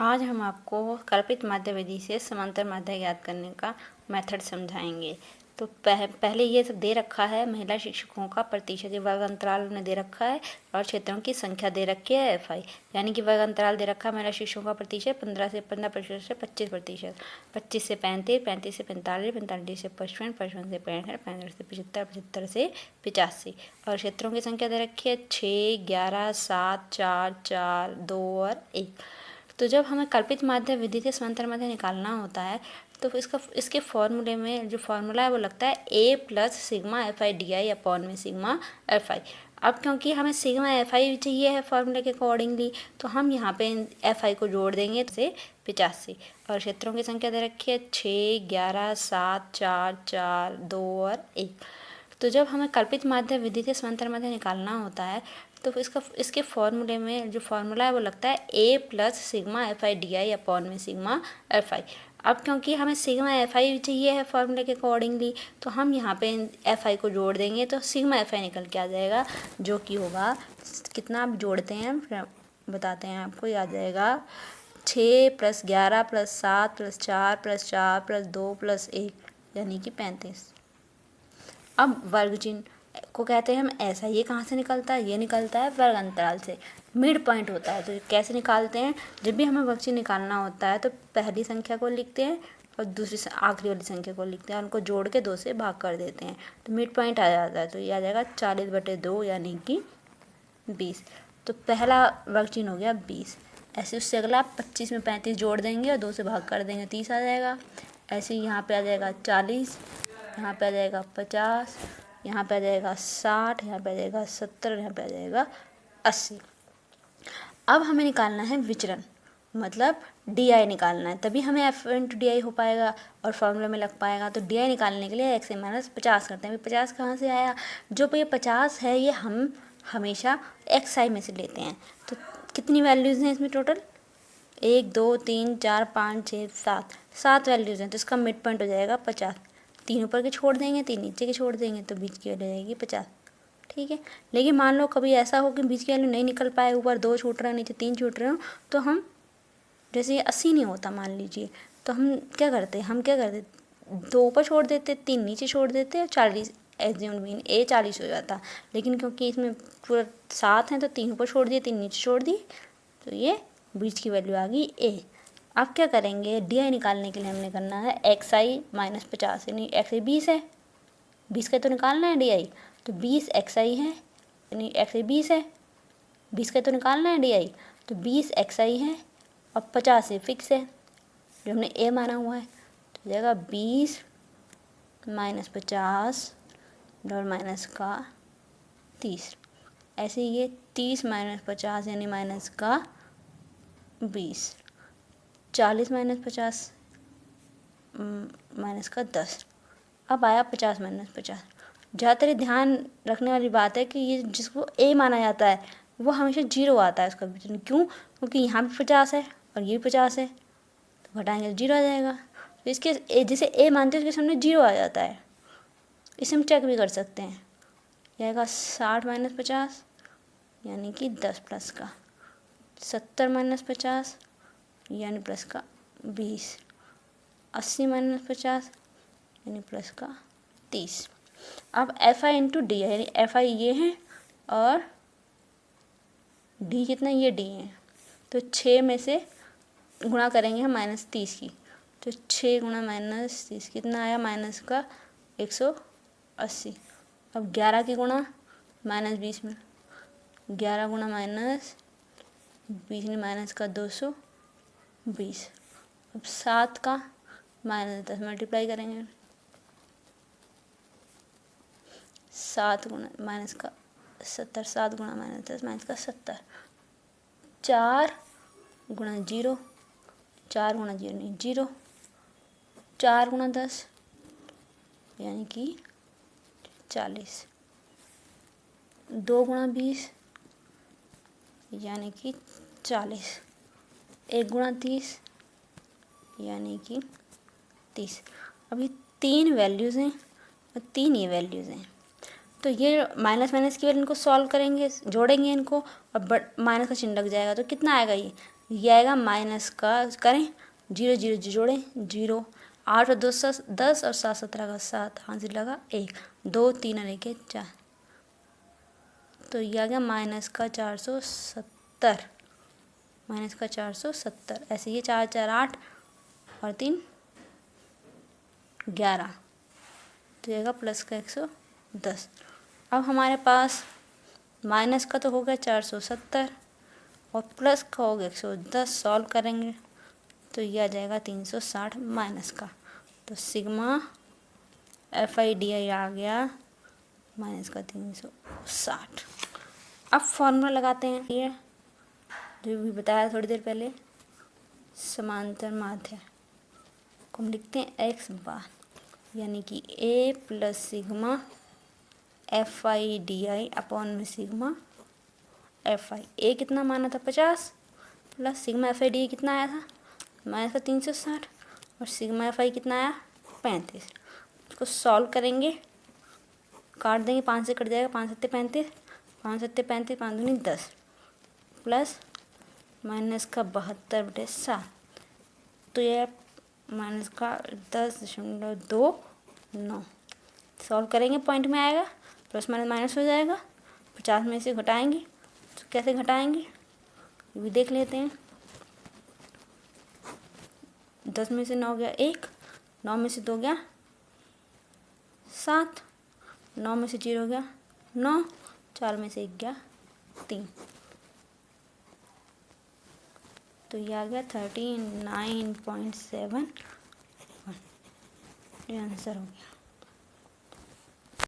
आज हम आपको कल्पित माध्य विधि से समांतर माध्य ज्ञात करने का मेथड समझाएंगे। तो पहले ये सब दे रखा है, महिला शिक्षकों का प्रतिशत वर्ग अंतराल उन्हें दे रखा है और क्षेत्रों की संख्या दे रखी है FI, यानी कि वर्ग अंतराल दे रखा है महिला शिक्षकों का प्रतिशत 15% से 25%, 25 से 35, 35 से 45, 45 से 55, 55 से 65, 65 से 75, 75 से 85 और क्षेत्रों की संख्या दे रखी है 6, 11, 7, 4, 4, 2 और 1। तो जब हमें कल्पित माध्य विधि से समांतर माध्य निकालना होता है तो इसके फॉर्मूले में जो फॉर्मूला है वो लगता है A plus sigma FI DI upon में सिग्मा FI। अब क्योंकि हमें सिग्मा FI चाहिए है फॉर्मूले के अकॉर्डिंगली, तो हम यहाँ पे FI को जोड़ देंगे से 85 और क्षेत्रों की संख्या दे रखी है 6, 11, 7, 4, 4, 2 और 1। तो जब हमें कल्पित माध्य विधि से समांतर माध्य निकालना होता है तो इसके फॉर्मूले में जो फॉर्मूला है वो लगता है A plus sigma FI DI upon में सिग्मा FI। अब क्योंकि हमें सिग्मा FI चाहिए है फॉर्मूले के अकॉर्डिंगली, तो हम यहाँ पे FI को जोड़ देंगे तो सिग्मा FI निकल के आ जाएगा, जो कि होगा कितना आप जोड़ते हैं फिर बताते हैं आपको। याद जाएगा 6 + 11 + 7 + 4 + 4 + 2 + 1 यानी कि 35। अब वर्ग चिन्ह को कहते हैं हम ऐसा, ये कहाँ से निकलता है? ये निकलता है वर्ग अंतराल से, मिड पॉइंट होता है। तो कैसे निकालते हैं? जब भी हमें वर्ग चिन्ह निकालना होता है तो पहली संख्या को लिखते हैं और दूसरी आखिरी वाली संख्या को लिखते हैं, उनको जोड़ के 2 से भाग कर देते हैं तो मिड पॉइंट आ जाता है। तो ये आ जाएगा 40/2 यानी कि 20। तो पहला वर्ग चिन्ह हो गया 20। ऐसे उससे अगला 25 में 35 जोड़ देंगे और 2 से भाग कर देंगे, 30 आ जाएगा। ऐसे ही यहाँ पे आ जाएगा 40, यहाँ पे आ जाएगा 50, यहाँ पे आ जाएगा 60, यहाँ पे आ जाएगा 70, यहाँ पे आ जाएगा 80। अब हमें निकालना है विचरण, मतलब DI निकालना है, तभी हमें F × DI हो पाएगा और फॉर्मूला में लग पाएगा। तो DI निकालने के लिए x - 50 करते हैं। 50 कहाँ से आया? जो ये 50 है ये हम हमेशा XI में से लेते हैं। तो कितनी वैल्यूज़ हैं इसमें टोटल? 1, 2, 3, 4, 5, 6, 7, 7 वैल्यूज़ हैं। तो इसका मिड पॉइंट हो जाएगा 50। 3 ऊपर के छोड़ देंगे, 3 नीचे के छोड़ देंगे, तो बीच की वैल्यू हो जाएगी 50। ठीक है। लेकिन मान लो कभी ऐसा हो कि बीच की वैल्यू नहीं निकल पाए, ऊपर 2 छूट रहे हो, नीचे 3 छूट रहे हो, तो हम जैसे ये 80 नहीं होता मान लीजिए, तो हम क्या करते 2 ऊपर छोड़ देते, 3 नीचे छोड़ देते और 40 एज्यूम मीन A 40 हो जाता। लेकिन क्योंकि इसमें पूरा 7 हैं तो 3 ऊपर छोड़ दिए, 3 नीचे छोड़ दिए, तो ये बीच की वैल्यू आ गई A। अब क्या करेंगे? DI निकालने के लिए हमने करना है XI - 50, यानी XI 20 है, 20 का तो निकालना है DI, तो 20 XI है, यानी XI 20 है, 20 का तो निकालना है DI, तो 20 XI है और 50 से फिक्स है जो हमने A माना हुआ है। तो जाएगा 20 - 50 और माइनस का 30। ऐसे ही ये 30 - 50 यानी माइनस का 20, 40 - 50 माइनस का 10। अब आया 50 - 50। ज़्यादातर ध्यान रखने वाली बात है कि ये जिसको A माना जाता है वो हमेशा 0 आता है उसका विचरण। क्यों? क्योंकि यहाँ भी 50 है और ये भी 50 है, तो घटाएंगे तो 0 आ जाएगा। तो इसके जिसे A मानते हैं उसके सामने 0 आ जाता है। इसे हम चेक भी कर सकते हैं। यह आएगा 60 - 50 यानी कि 10 प्लस का, 70 - 50 यानी प्लस का 20, 80 - 50 यानी प्लस का 30। अब FI × DI, यानी FI ये है और D कितना? ये D है। तो 6 में से गुणा करेंगे हम -30 की, तो 6 × -30 कितना आया? माइनस का 180। अब 11 की गुणा -20 में, 11 × -20 में माइनस का 220। अब 7 का -10 मल्टीप्लाई करेंगे, 7 गुणा माइनस का 70, 7 गुणा -10 माइनस का 70, 4 गुणा 0, 4 गुणा 0 नहीं 0, 4 गुणा 10 यानी कि 40, 2 गुणा 20 यानी कि 40, 1 गुणा 30 यानी कि 30। अभी 3 वैल्यूज़ हैं और 3 ये वैल्यूज़ हैं। तो ये माइनस की वैल्यू इनको सॉल्व करेंगे, जोड़ेंगे इनको और माइनस का चिन्ह लग जाएगा, तो कितना आएगा? ये ये आएगा माइनस का, करें 0 0 जोड़ें 0, 8 और 2 10 और 7 17 का 7, हाथ लगा 1 2 3 और 1 4, तो ये आ गया माइनस का 470, माइनस का 470। ऐसे ये 4 4 8 और 3 11, तो आएगा प्लस का 110। अब हमारे पास माइनस का तो हो गया 470 और प्लस का हो गया 110, सॉल्व करेंगे तो ये आ जाएगा 360 माइनस का, तो सिग्मा FIDI आ गया माइनस का 360। अब फॉर्मूला लगाते हैं, ये जो भी बताया थोड़ी देर पहले, समांतर माध्य को हम लिखते हैं x बार, यानी कि a plus sigma FIDI upon में सिग्मा FI। a कितना माना था 50 प्लस सिग्मा FIDI कितना आया था माइनस का 360 और सिग्मा FI कितना आया 35। इसको सॉल्व करेंगे, काट देंगे, 5 से कट जाएगा, 5 7 35, 5 7 35, 5 दूनी 10 प्लस माइनस का 72/7, तो ये माइनस का 10.29। सॉल्व करेंगे पॉइंट में आएगा, प्लस माइनस माइनस हो जाएगा, 50 में से घटाएंगे, तो कैसे घटाएंगे ये भी देख लेते हैं। 10 में से 9 गया 1, 9 में से 2 गया 7, 9 में से 0 गया 9, 4 में से 1 गया 3, तो ये आ गया 39.7, ये आंसर हो गया।